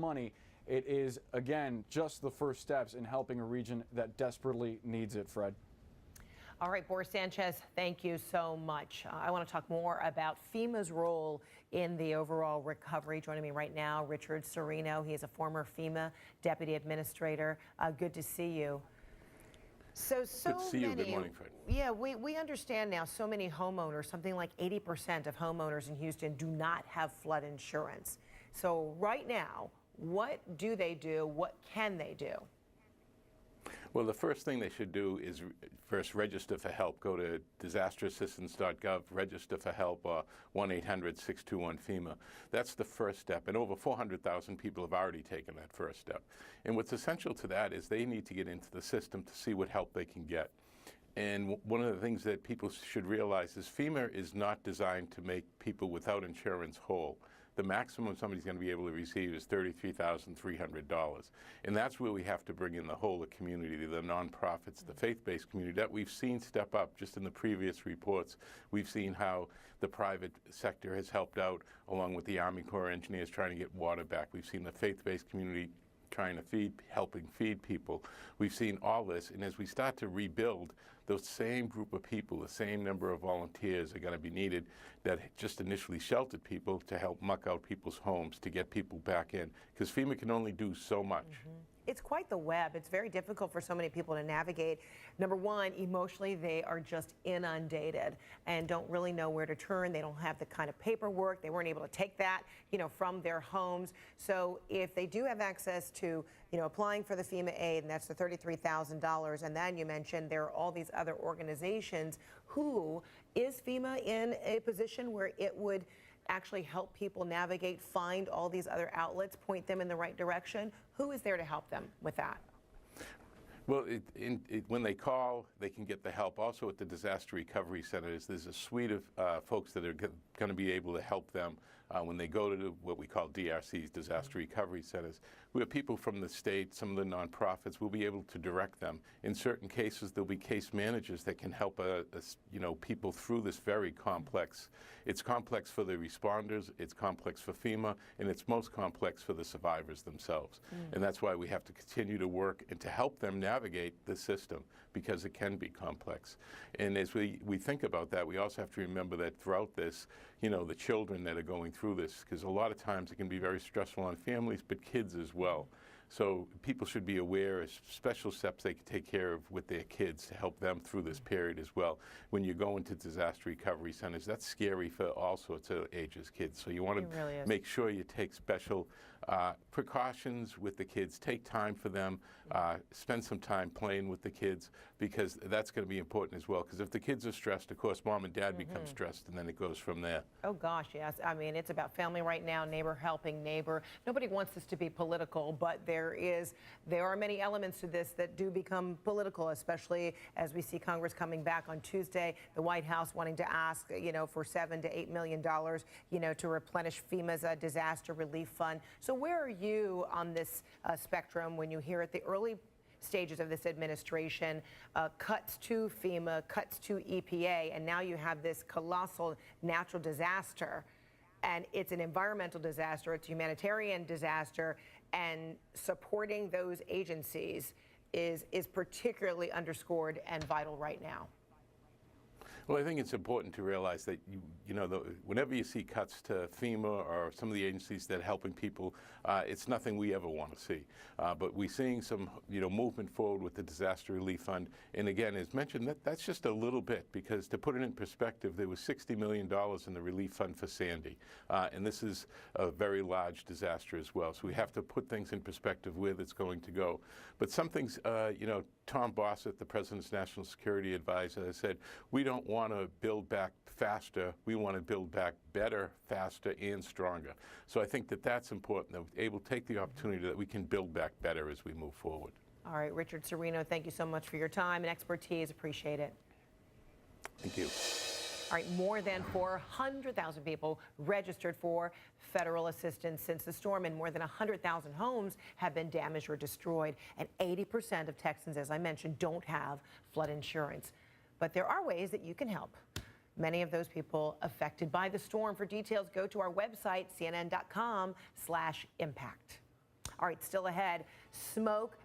money, it is, again, just the first steps in helping a region that desperately needs it, Fred. All right, Boris Sanchez, thank you so much. I want to talk more about FEMA's role in the overall recovery. Joining me right now, Richard Serino. He is a former FEMA deputy administrator. Good to see you. So good to see you. Good morning, Fred. Yeah, we understand now so many homeowners, something like 80% of homeowners in Houston do not have flood insurance. So right now, what do they do? What can they do? Well, the first thing they should do is first register for help. Go to disasterassistance.gov, register for help, 1-800-621-FEMA. That's the first step, and over 400,000 people have already taken that first step. And what's essential to that is they need to get into the system to see what help they can get. And one of the things that people should realize is FEMA is not designed to make people without insurance whole. The maximum somebody's going to be able to receive is $33,300. And that's where we have to bring in the whole community, the nonprofits, the faith-based community that we've seen step up just in the previous reports. We've seen how the private sector has helped out along with the Army Corps of Engineers trying to get water back. We've seen the faith-based community trying to helping feed people. We've seen all this, and as we start to rebuild, those same group of people, the same number of volunteers are going to be needed that just initially sheltered people to help muck out people's homes, to get people back in, because FEMA can only do so much. It's quite the web. It's very difficult for so many people to navigate. Number one, emotionally, they are just inundated and don't really know where to turn. They don't have the kind of paperwork. They weren't able to take that, from their homes. So if they do have access to, applying for the FEMA aid, and that's the $33,000, and then you mentioned there are all these other organizations. Is FEMA in a position where it would actually help people navigate, find all these other outlets, point them in the right direction? Who is there to help them with that? Well, when they call, they can get the help. Also at the disaster recovery centers, there's a suite of folks that are going to be able to help them when they go to what we call DRCs, disaster recovery centers. We have people from the state, some of the nonprofits, will be able to direct them. In certain cases, there'll be case managers that can help people through this very complex. It's complex for the responders, it's complex for FEMA, and it's most complex for the survivors themselves. And that's why we have to continue to work and to help them navigate the system, because it can be complex. And as we think about that, we also have to remember that throughout this, the children that are going through this, because a lot of times it can be very stressful on families, but kids as well. So people should be aware of special steps they can take care of with their kids to help them through this period as well. When you go into disaster recovery centers, that's scary for all sorts of ages kids. So you want to really make sure you take special precautions with the kids, take time for them, spend some time playing with the kids, because that's going to be important as well. Because if the kids are stressed, of course, mom and dad become stressed, and then it goes from there. Oh gosh, yes. I mean, it's about family right now, neighbor helping neighbor. Nobody wants this to be political, but there are many elements to this that do become political, especially as we see Congress coming back on Tuesday, the White House wanting to ask, for $7 to $8 million, to replenish FEMA's disaster relief fund. So where are you on this spectrum when you hear at the early stages of this administration, cuts to FEMA, cuts to EPA, and now you have this colossal natural disaster, and it's an environmental disaster, it's a humanitarian disaster, and supporting those agencies is particularly underscored and vital right now? Well, I think it's important to realize that whenever you see cuts to FEMA or some of the agencies that are helping people, it's nothing we ever want to see. But we're seeing some movement forward with the disaster relief fund. And again, as mentioned, that's just a little bit, because to put it in perspective, there was $60 million in the relief fund for Sandy. And this is a very large disaster as well. So we have to put things in perspective where it's going to go. But some things, Tom Bossett, the President's National Security Advisor, has said, we don't want to build back faster. We want to build back better, faster, and stronger. So I think that that's important, that we're able to take the opportunity that we can build back better as we move forward. All right, Richard Serino, thank you so much for your time and expertise. Appreciate it. Thank you. All right, more than 400,000 people registered for federal assistance since the storm, and more than 100,000 homes have been damaged or destroyed. And 80% of Texans, as I mentioned, don't have flood insurance. But there are ways that you can help many of those people affected by the storm. For details, go to our website, cnn.com/impact. All right, still ahead, smoke